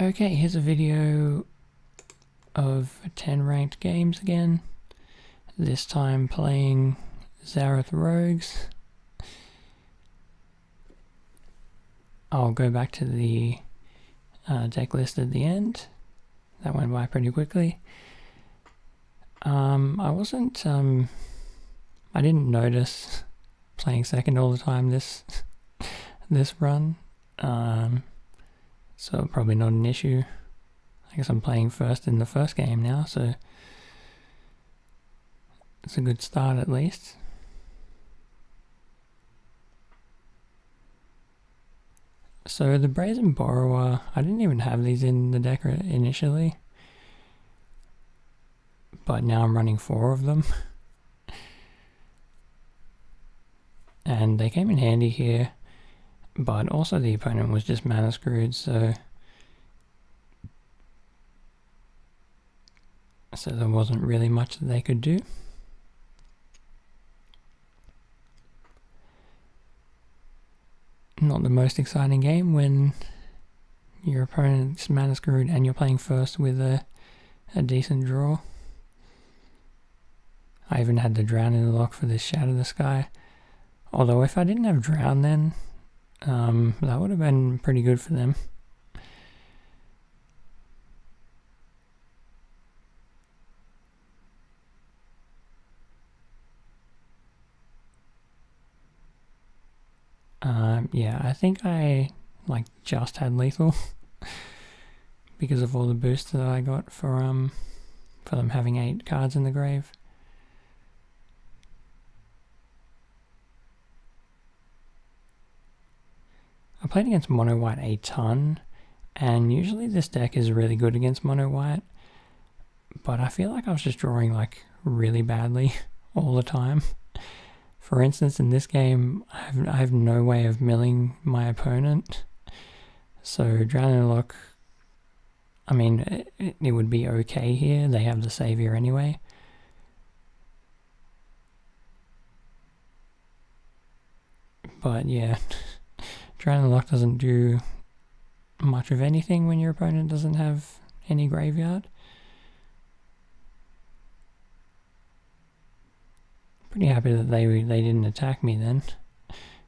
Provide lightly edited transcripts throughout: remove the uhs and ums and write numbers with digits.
Okay, here's a video of 10 ranked games again. This time playing Zareth Rogues. I'll go back to the deck list at the end. That went by pretty quickly. I didn't notice playing second all the time this run. So probably not an issue. I guess I'm playing first in the first game now, so it's a good start at least. So the Brazen Borrower, I didn't even have these in the deck initially, but now I'm running 4 of them. And they came in handy here, but also the opponent was just mana screwed, so there wasn't really much that they could do. Not the most exciting game when your opponent's mana screwed and you're playing first with a decent draw. I even had the Drown in the lock for this Shatter the Sky. Although if I didn't have Drown then, that would have been pretty good for them. Yeah, I think I just had lethal because of all the boosts that I got for them having 8 cards in the grave. I played against mono white a ton, and usually this deck is really good against mono white, but I feel like I was just drawing really badly all the time. For instance, in this game, I have no way of milling my opponent, so Drown in the Lock, I mean, it would be okay here. They have the Savior anyway. But yeah, Drown in the Lock doesn't do much of anything when your opponent doesn't have any graveyard. Pretty happy that they didn't attack me then,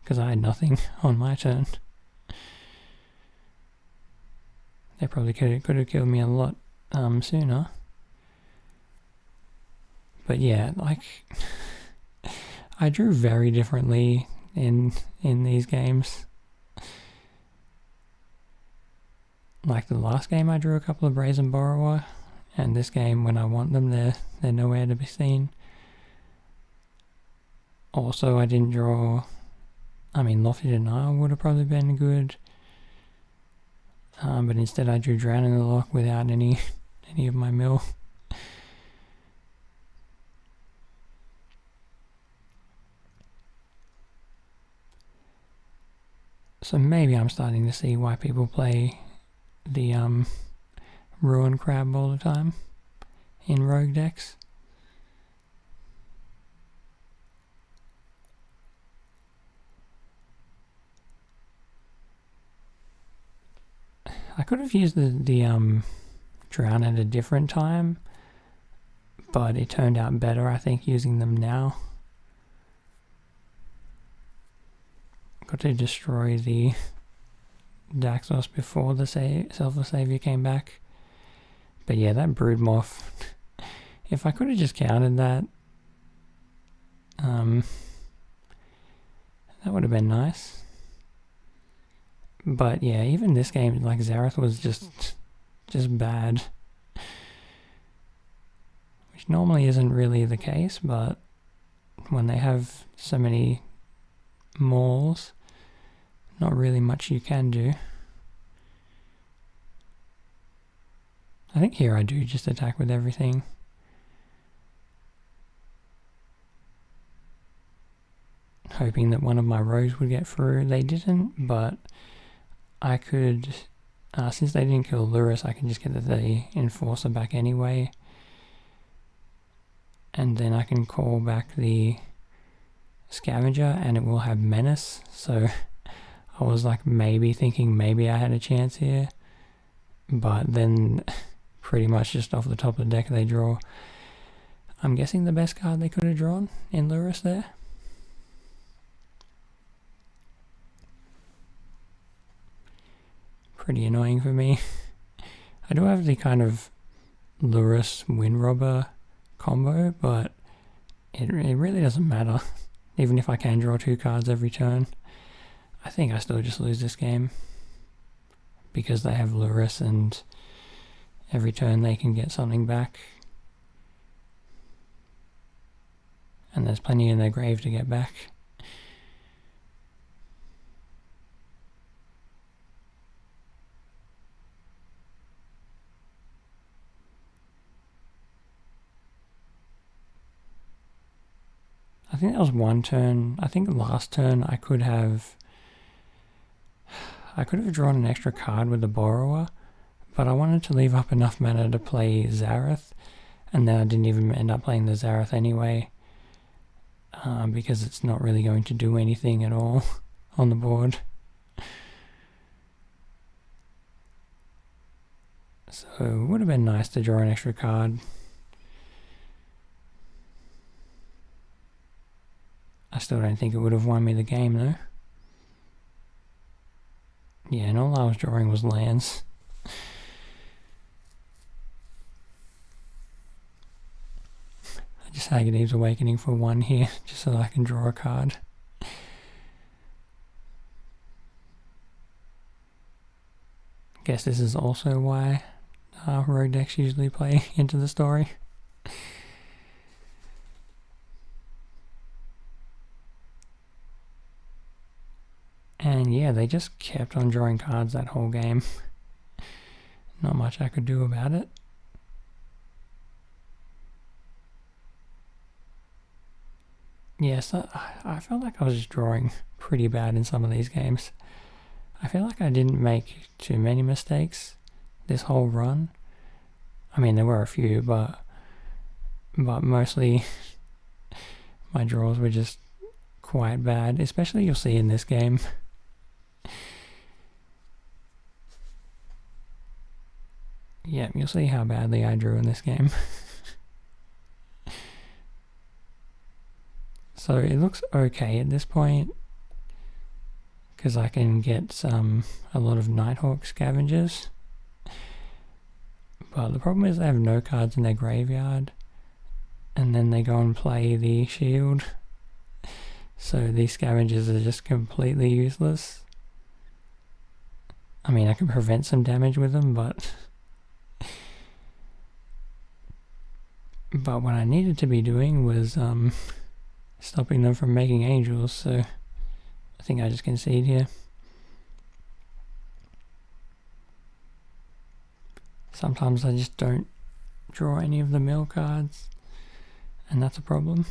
because I had nothing on my turn. They probably could have killed me a lot sooner. But yeah, I drew very differently in these games. Like the last game I drew a couple of Brazen Borrower, and this game when I want them they're nowhere to be seen. Also, I didn't draw, Lofty Denial would have probably been good, but instead I drew Drown in the Lock without any of my mill. So maybe I'm starting to see why people play the Ruin Crab all the time in rogue decks. I could have used the Drown at a different time, but it turned out better, I think, using them now. Got to destroy the Daxos before the Selfless Savior came back. But yeah, that Broodmoth, if I could have just countered that, that would have been nice. But yeah, even this game, Zareth was just bad. Which normally isn't really the case, but when they have so many mauls, not really much you can do. I think here I do just attack with everything. Hoping that one of my rogues would get through. They didn't, but I could, since they didn't kill Lurrus, I can just get the Enforcer back anyway. And then I can call back the Scavenger and it will have Menace. So I was maybe thinking maybe I had a chance here. but then pretty much just off the top of the deck they draw, I'm guessing, the best card they could have drawn in Lurrus there. Pretty annoying for me. I do have the kind of Lurrus Windrobber combo, but it really doesn't matter. Even if I can draw 2 cards every turn, I think I still just lose this game. Because they have Lurrus and every turn they can get something back. And there's plenty in their grave to get back. I think that was one turn. I think last turn I could have drawn an extra card with the Borrower, but I wanted to leave up enough mana to play Zareth, and then I didn't even end up playing the Zareth anyway, because it's not really going to do anything at all on the board. So it would have been nice to draw an extra card. I still don't think it would have won me the game though. Yeah, and all I was drawing was lands. I just Aghanim Awakening for 1 here, just so that I can draw a card. Guess this is also why rogue decks usually play into the story. And yeah, they just kept on drawing cards that whole game. Not much I could do about it. Yes, I felt like I was just drawing pretty bad in some of these games. I feel like I didn't make too many mistakes this whole run. I mean, there were a few, but mostly my draws were just quite bad, especially you'll see in this game. Yeah, you'll see how badly I drew in this game. So it looks okay at this point, because I can get a lot of Nighthawk Scavengers. But the problem is they have no cards in their graveyard, and then they go and play the shield. So these Scavengers are just completely useless. I mean, I can prevent some damage with them, but what I needed to be doing was stopping them from making angels, so I think I just concede here. Sometimes I just don't draw any of the mill cards, and that's a problem.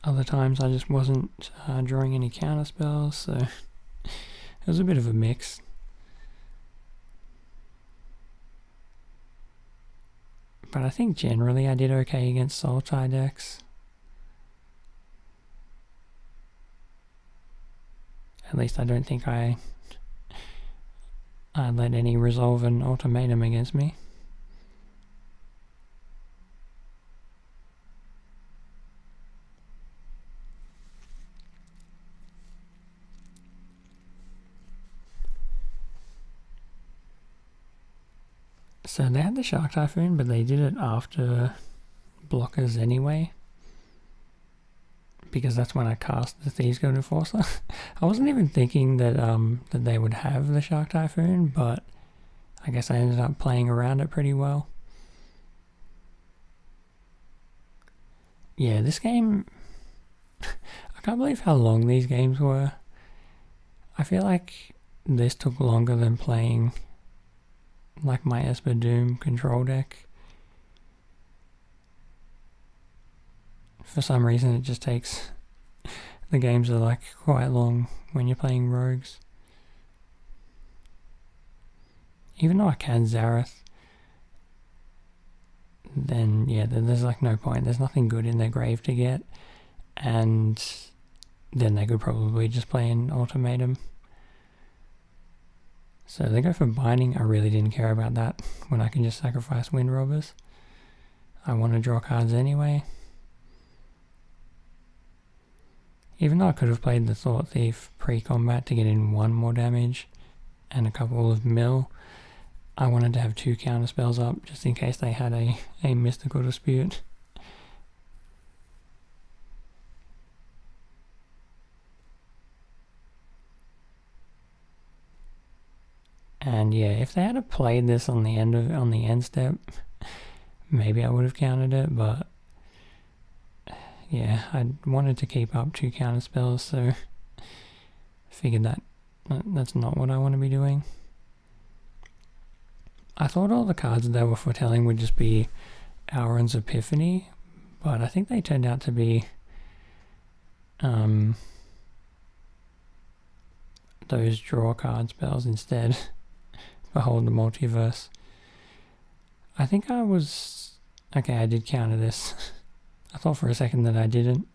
Other times I just wasn't drawing any counter spells, so it was a bit of a mix. But I think generally I did okay against Sultai decks. At least I don't think I let any resolve an ultimatum against me. So they had the Shark Typhoon, but they did it after blockers anyway, because that's when I cast the Thieves Guild Enforcer. I wasn't even thinking that that they would have the Shark Typhoon, but I guess I ended up playing around it pretty well. Yeah, this game, I can't believe how long these games were. I feel like this took longer than playing like my Esper Doom control deck. For some reason it just takes, the games are like quite long when you're playing rogues. Even though I can Zareth, then yeah, there's like no point. There's nothing good in their grave to get, and then they could probably just play an ultimatum. So they go for binding. I really didn't care about that when I can just sacrifice wind robbers. I want to draw cards anyway. Even though I could have played the Thought Thief pre-combat to get in 1 more damage and a couple of mill, I wanted to have 2 counter spells up just in case they had a mystical dispute. And yeah, if they had played this on the end step, maybe I would have countered it, but yeah, I wanted to keep up 2 counter spells, so I figured that's not what I want to be doing. I thought all the cards they were foretelling would just be Auron's Epiphany, but I think they turned out to be those draw card spells instead. Behold the Multiverse. I think I was... Okay, I did counter this. I thought for a second that I didn't.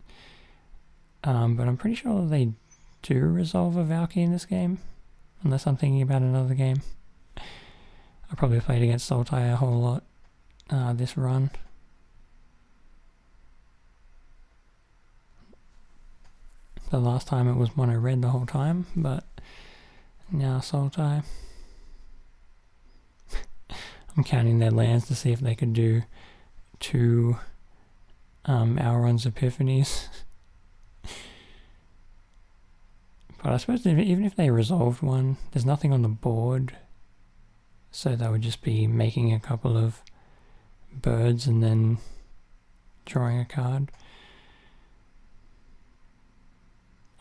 But I'm pretty sure they do resolve a Valkyrie in this game. Unless I'm thinking about another game. I probably played against Sultai a whole lot this run. The last time it was mono red the whole time, but now Sultai. I'm counting their lands to see if they could do 2 Auron's Epiphanies. But I suppose even if they resolved one, there's nothing on the board, so they would just be making a couple of birds and then drawing a card.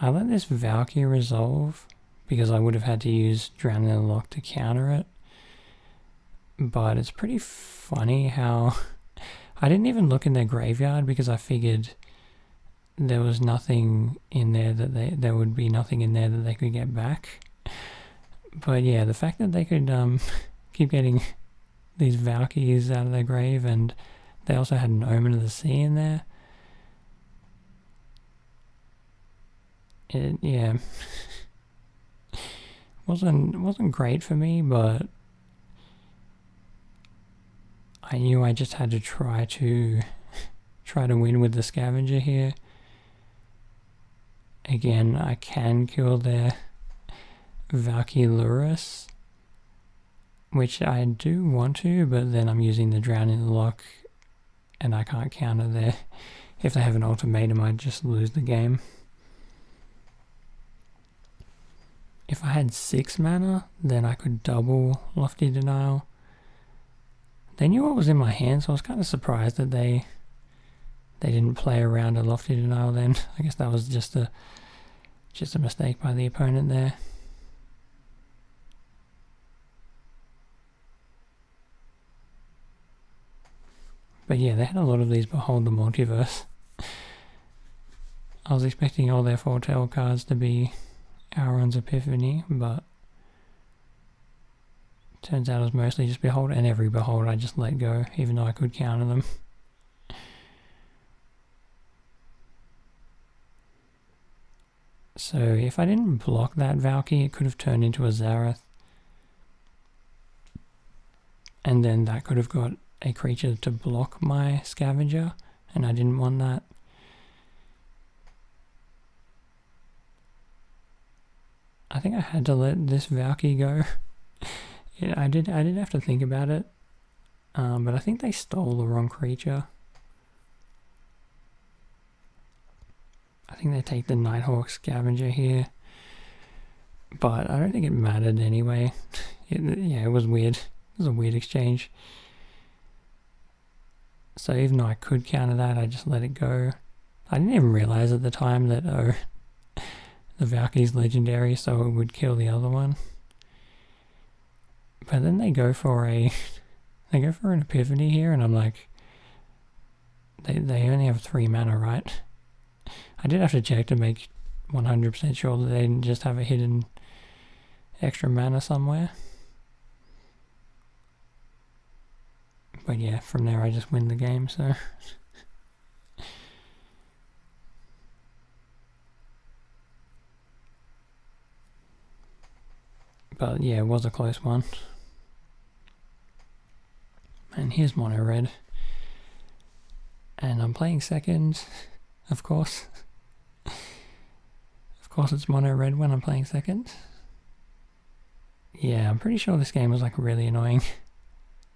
I let this Valkyrie resolve because I would have had to use Drowning in the Loch to counter it. But it's pretty funny how I didn't even look in their graveyard because I figured there was nothing in there that there would be nothing in there that they could get back. But yeah, the fact that they could keep getting these Valkyries out of their grave, and they also had an Omen of the Sea in there. Yeah, wasn't great for me, but I knew I just had to try to win with the Scavenger here. Again, I can kill their Valkyrie Lurus, which I do want to, but then I'm using the Drowning in the Loch and I can't counter there. If they have an ultimatum, I'd just lose the game. If I had 6 mana, then I could double Lofty Denial. They knew what was in my hand, so I was kind of surprised that they didn't play around a Lofty Denial then. I guess that was just a mistake by the opponent there. But yeah, they had a lot of these Behold the Multiverse. I was expecting all their foretell cards to be Auron's Epiphany, but turns out it was mostly just Behold, and every Behold I just let go, even though I could counter them. So if I didn't block that Valkyrie, it could have turned into a Zareth. And then that could have got a creature to block my Scavenger, and I didn't want that. I think I had to let this Valkyrie go. I did have to think about it, but I think they stole the wrong creature. I think they take the Nighthawk Scavenger here, but I don't think it mattered anyway. It was weird. It was a weird exchange. So even though I could counter that, I just let it go. I didn't even realize at the time that the Valkyrie's legendary, so it would kill the other one. But then they go for an Epiphany here, and I'm like, they only have 3 mana, right? I did have to check to make 100% sure that they didn't just have a hidden extra mana somewhere. But yeah, from there I just win the game, so... But yeah, it was a close one. And here's mono red. And I'm playing second, of course. Of course it's mono red when I'm playing second. Yeah, I'm pretty sure this game was like really annoying.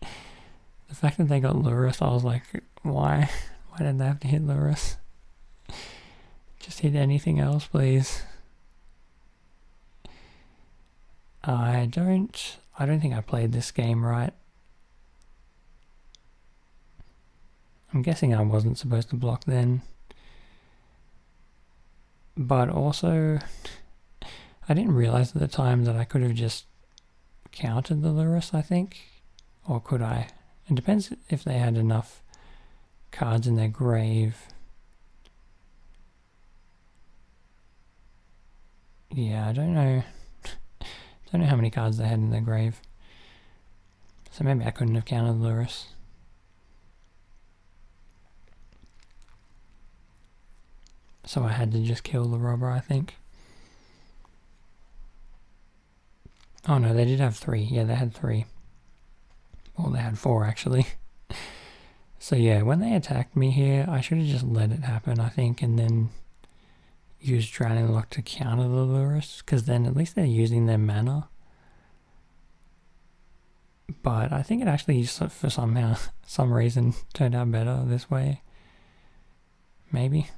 The fact that they got Lurrus, I was like, why? Why did they have to hit Lurrus? Just hit anything else, please. I don't think I played this game right. I'm guessing I wasn't supposed to block then. But also, I didn't realize at the time that I could have just countered the Lurrus, I think. Or could I? It depends if they had enough cards in their grave. Yeah, I don't know. Don't know how many cards they had in their grave. So maybe I couldn't have countered Lurrus. So I had to just kill the robber, I think. Oh no, they did have 3. Yeah, they had 3. Well, they had 4 actually. So yeah, when they attacked me here, I should have just let it happen, I think, and then used Drowning Lock to counter the Lurrus, because then at least they're using their mana. But I think it actually, for some reason, turned out better this way. Maybe.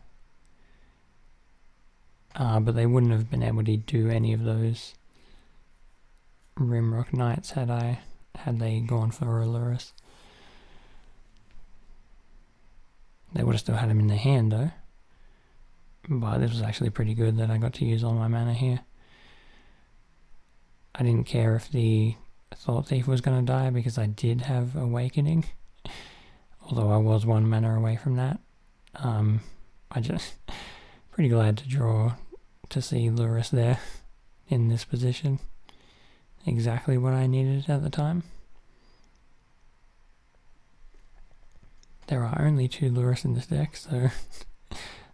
But they wouldn't have been able to do any of those Rimrock Knights had they gone for a Lurrus. They would have still had him in their hand though. But this was actually pretty good that I got to use all my mana here. I didn't care if the Thought Thief was going to die because I did have Awakening. Although I was 1 mana away from that. I just pretty glad to see Lurrus there in this position. Exactly what I needed at the time. There are only 2 Lurrus in this deck, so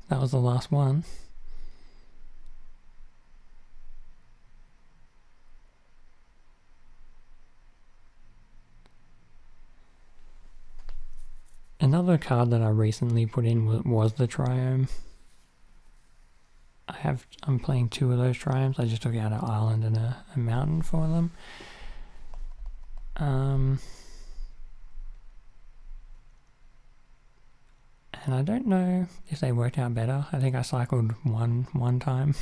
that was the last one. Another card that I recently put in was the Triome. I'm playing 2 of those Triomes. I just took out an island and a mountain for them. And I don't know if they worked out better. I think I cycled one time.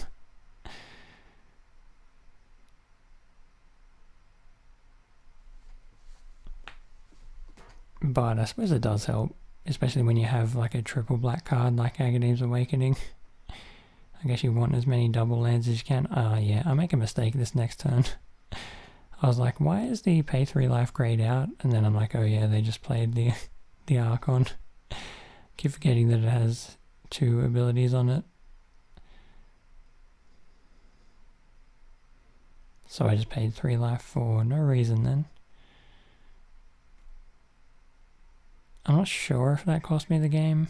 But I suppose it does help, especially when you have like a triple black card like Agadeem's Awakening. I guess you want as many double lands as you can. Yeah, I make a mistake this next turn. I was like, why is the pay 3 life grayed out? And then I'm like, oh yeah, they just played the Archon. Keep forgetting that it has 2 abilities on it. So I just paid 3 life for no reason then. I'm not sure if that cost me the game,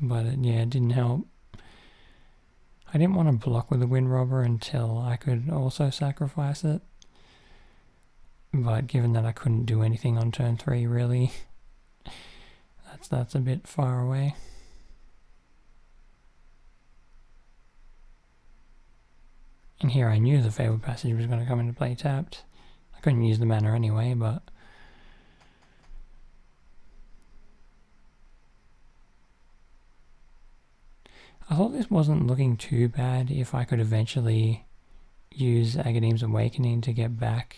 but yeah, it didn't help. I didn't want to block with the Wind Robber until I could also sacrifice it. But given that I couldn't do anything on turn 3 really, that's a bit far away. And here I knew the Fabled Passage was going to come into play tapped. I couldn't use the mana anyway, but I thought this wasn't looking too bad if I could eventually use Agadeem's Awakening to get back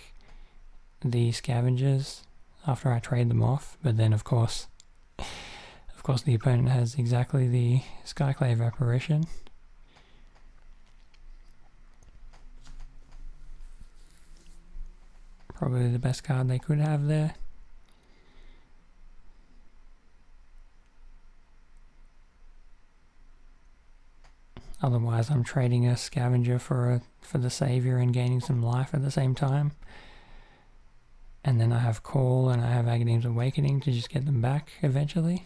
the Scavengers after I trade them off, but then of course the opponent has exactly the Skyclave Apparition. Probably the best card they could have there. Otherwise I'm trading a Scavenger for the Savior and gaining some life at the same time. And then I have Call and I have Agadeem's Awakening to just get them back eventually.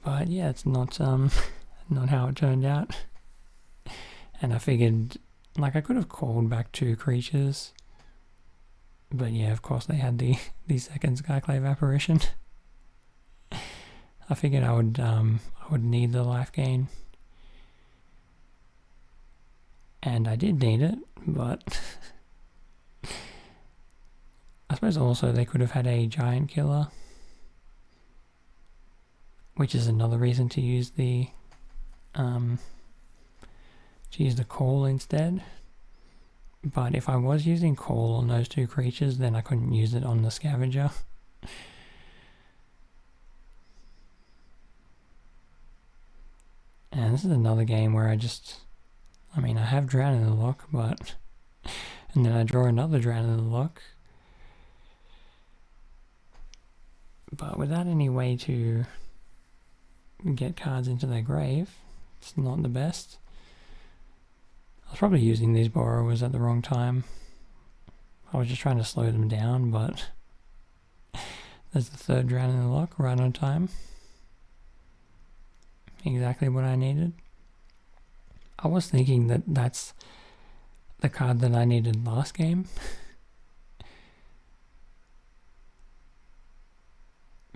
But yeah, it's not how it turned out. And I figured, like, I could have called back 2 creatures. But yeah, of course they had the second Skyclave apparition. I figured I would need the life gain. And I did need it, but I suppose also they could have had a giant killer, which is another reason to use the call instead. But if I was using call on those 2 creatures, then I couldn't use it on the scavenger. And this is another game where I have Drown in the Loch, but and then I draw another Drown in the Loch, but without any way to get cards into their grave. It's not the best. I was probably using these borrowers at the wrong time. I was just trying to slow them down, but there's the 3rd Drown in the Loch right on time. Exactly what I needed. I was thinking that that's the card that I needed last game.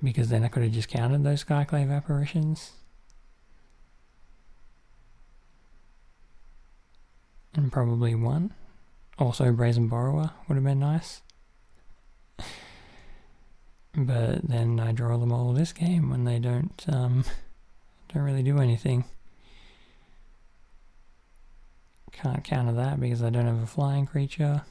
Because then I could have just countered those Skyclave apparitions. And probably won. Also Brazen Borrower would have been nice. But then I draw them all this game when they don't really do anything. Can't counter that because I don't have a flying creature.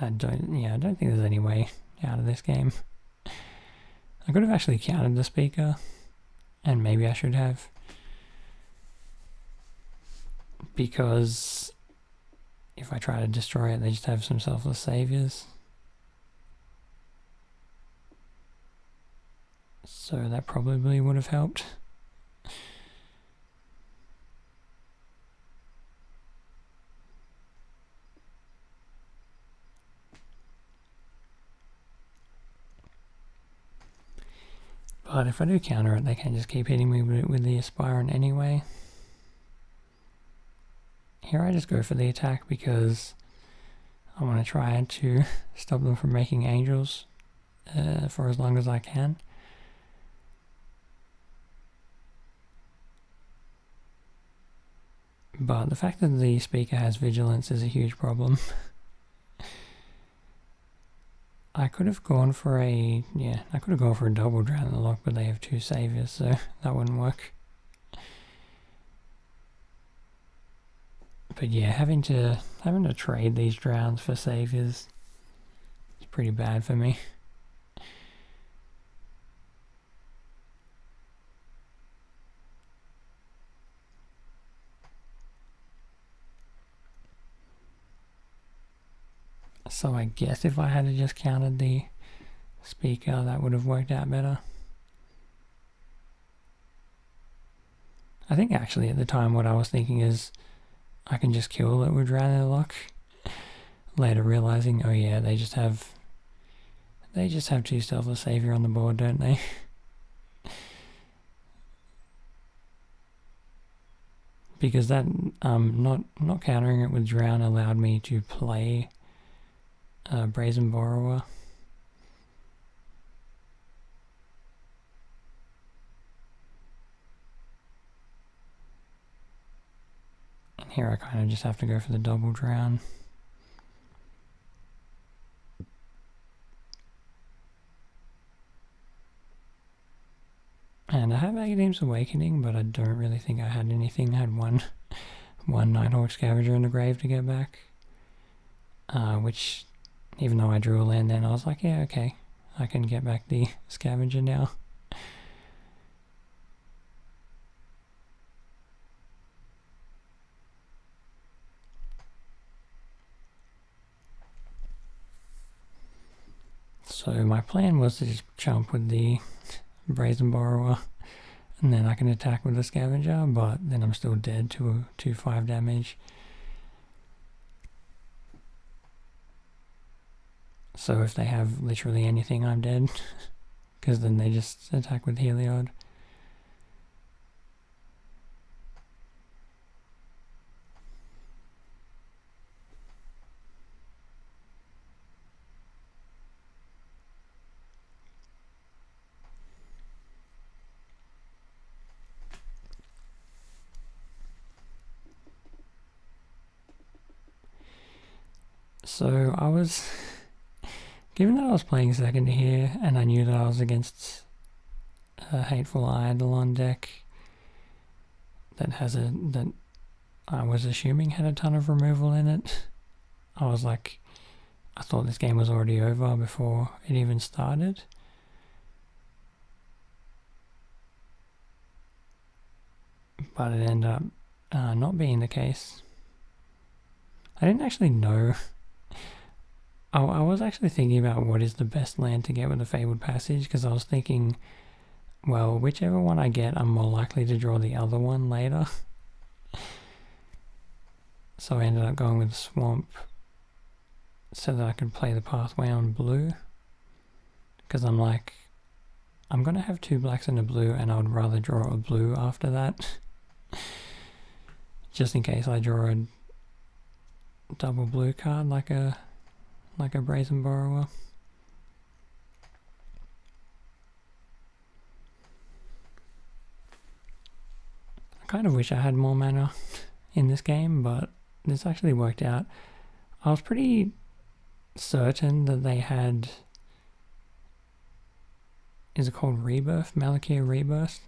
And I don't think there's any way out of this game. I could have actually countered the speaker, and maybe I should have, because if I try to destroy it, they just have some selfless saviors. So that probably would have helped. But if I do counter it, they can just keep hitting me with the Aspirant anyway. Here I just go for the attack because I want to try to stop them from making angels for as long as I can. But the fact that the speaker has vigilance is a huge problem. I could have gone for a double Drown in the Loch, but they have 2 saviors, so that wouldn't work. But yeah, having to trade these drowns for saviors is pretty bad for me. So I guess if I had just countered the speaker, that would have worked out better. I think actually at the time what I was thinking is I can just kill it with Drown in the Loch. Later realizing, oh yeah, they just have 2 Selfless Savior on the board, don't they? Because that not countering it with Drown allowed me to play Brazen Borrower. And here I kind of just have to go for the double Drown. And I have Agadeem's Awakening, but I don't really think I had anything. I had one Nighthawk Scavenger in the grave to get back. Which, even though I drew a land then, I was like, yeah, okay, I can get back the Scavenger now. So my plan was to just jump with the Brazen Borrower, and then I can attack with the Scavenger, but then I'm still dead to 5 damage. So if they have literally anything, I'm dead. Because then they just attack with Heliod. So I was, given that I was playing second here and I knew that I was against a Hateful Eidolon deck that I was assuming had a ton of removal in it, I was like, I thought this game was already over before it even started. But it ended up not being the case. I didn't actually know. I was actually thinking about what is the best land to get with the Fabled Passage, because I was thinking, well, whichever one I get, I'm more likely to draw the other one later. So I ended up going with Swamp so that I could play the Pathway on blue, because I'm like, I'm going to have 2 blacks and a blue, and I would rather draw a blue after that. Just in case I draw a double blue card like a Brazen Borrower. I kind of wish I had more mana in this game, but this actually worked out. I was pretty certain that they had, is it called Rebirth? Malakir Rebirth?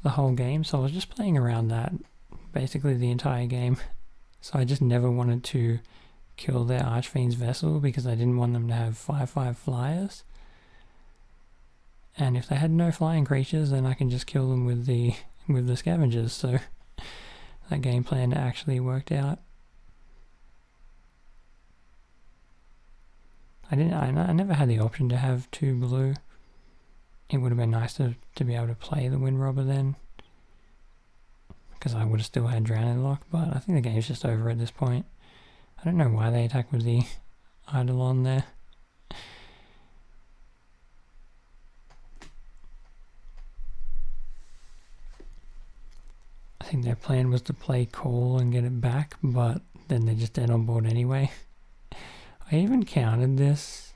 The whole game, so I was just playing around that basically the entire game. So I just never wanted to kill their Archfiend's Vessel because I didn't want them to have 5/5 flyers. And if they had no flying creatures, then I can just kill them with the scavengers. So that game plan actually worked out. I never had the option to have 2 blue. It would have been nice to be able to play the Wind Robber then, because I would have still had Drowning Lock, but I think the game's just over at this point. I don't know why they attack with the Eidolon there. I think their plan was to play Call and get it back, but then they're just dead on board anyway. I even counted this.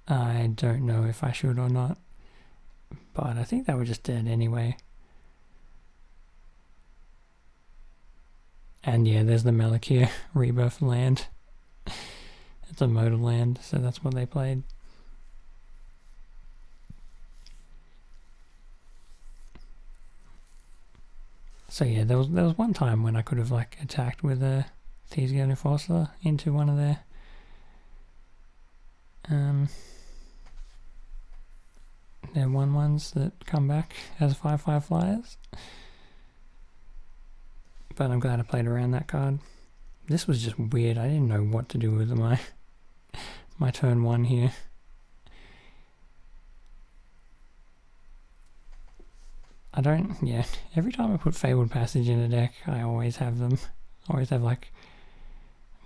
I don't know if I should or not, but I think they were just dead anyway. And yeah, there's the Malakir Rebirth land. It's a modal land, so that's what they played. So yeah, there was one time when I could have like attacked with a Theseus Enforcer into one of their their 1/1s that come back as 5/5 flyers. But I'm glad I played around that card. This was just weird. I didn't know what to do with my turn 1 here. Every time I put Fabled Passage in a deck, I always have them. I always have like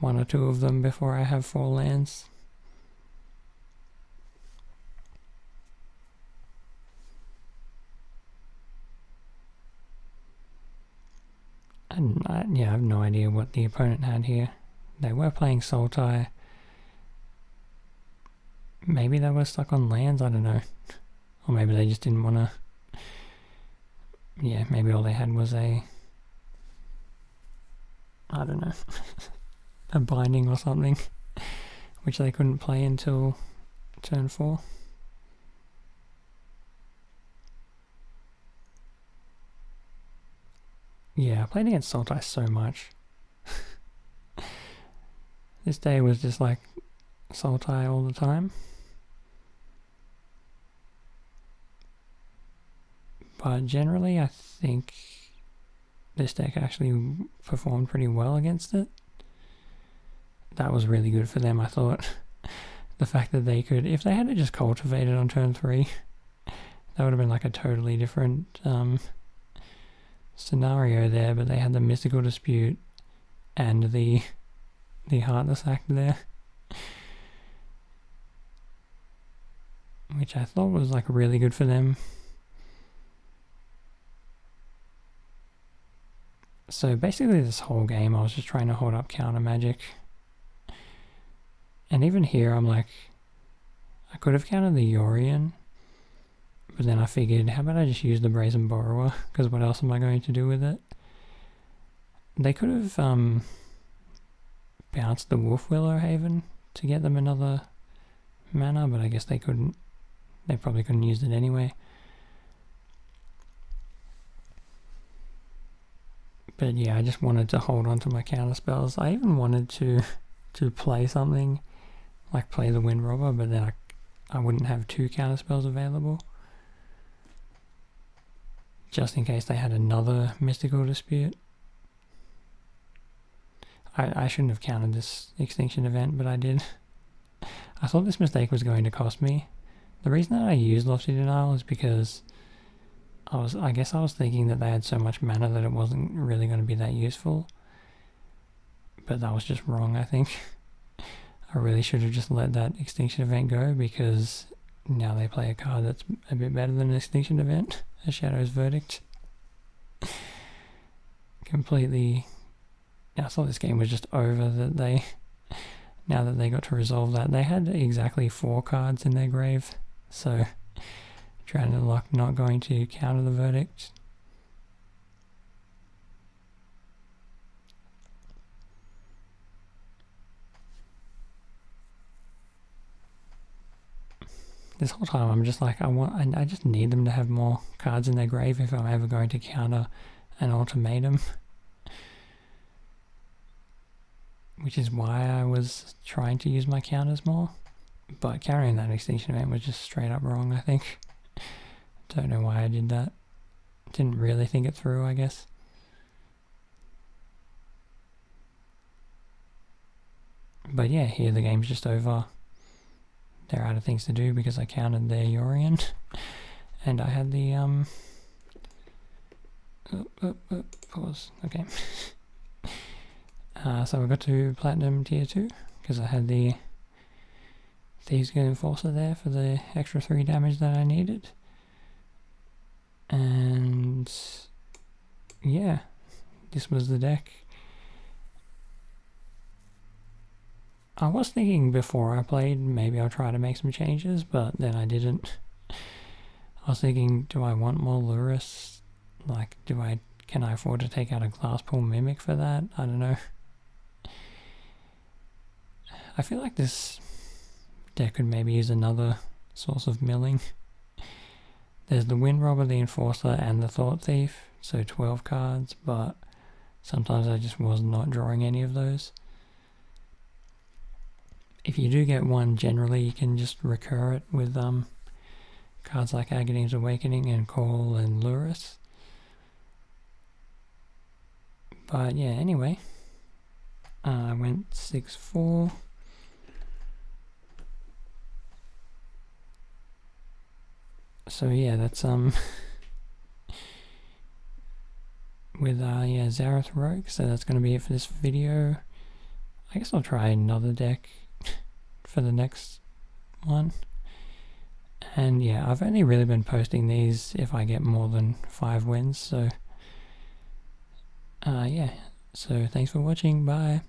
1 or 2 of them before I have 4 lands. I have no idea what the opponent had here. They were playing Sultai. Maybe they were stuck on lands, I don't know. Or maybe they just didn't want to. Yeah, maybe all they had was I don't know, a binding or something, which they couldn't play until turn 4. Yeah, I played against Sultai so much. This day was just like Sultai all the time. But generally I think this deck actually performed pretty well against it. That was really good for them, I thought. The fact that they could, if they had just cultivated on turn 3, that would have been like a totally different scenario there, but they had the Mystical Dispute and the Heartless Act there. which I thought was like really good for them. So basically this whole game I was just trying to hold up counter magic. And even here I'm like, I could have countered the Yorion, but then I figured, how about I just use the Brazen Borrower, because what else am I going to do with it? They could have bounced the Wolf Willow Haven to get them another mana, but I guess they couldn't. They probably couldn't use it anyway. But yeah, I just wanted to hold on to my counter spells. I even wanted to play something, like play the Wind Robber, but then I wouldn't have 2 counter spells available. Just in case they had another Mystical Dispute. I shouldn't have counted this Extinction Event, but I did. I thought this mistake was going to cost me. The reason that I used Lofty Denial is because I guess I was thinking that they had so much mana that it wasn't really going to be that useful. But that was just wrong, I think. I really should have just let that Extinction Event go, because now they play a card that's a bit better than an Extinction Event, a Shadow's Verdict. Completely. I thought this game was just over, now that they got to resolve that. They had exactly 4 cards in their grave, so trying to luck not going to counter the Verdict. This whole time I'm just like, I just need them to have more cards in their grave if I'm ever going to counter an ultimatum. Which is why I was trying to use my counters more. But carrying that Extinction Event was just straight up wrong, I think. Don't know why I did that. Didn't really think it through, I guess. But yeah, here the game's just over. They're out of things to do because I countered their Yorion. And I had the, pause, okay. So I got to Platinum Tier 2, because I had the Thieves Guild Enforcer there for the extra 3 damage that I needed. And yeah, this was the deck. I was thinking before I played, maybe I'll try to make some changes, but then I didn't. I was thinking, do I want more Lurrus? Like, can I afford to take out a Glasspool Mimic for that? I don't know. I feel like this deck could maybe use another source of milling. There's the Wind Robber, the Enforcer, and the Thought Thief, so 12 cards, but sometimes I just was not drawing any of those. If you do get one, generally you can just recur it with cards like Agadeem's Awakening and Call and Lurrus. But yeah, anyway, I went 6-4. So yeah, that's with Zareth Rogue. So that's going to be it for this video. I guess I'll try another deck for the next one. And yeah, I've only really been posting these if I get more than 5 wins. So yeah, so thanks for watching. Bye.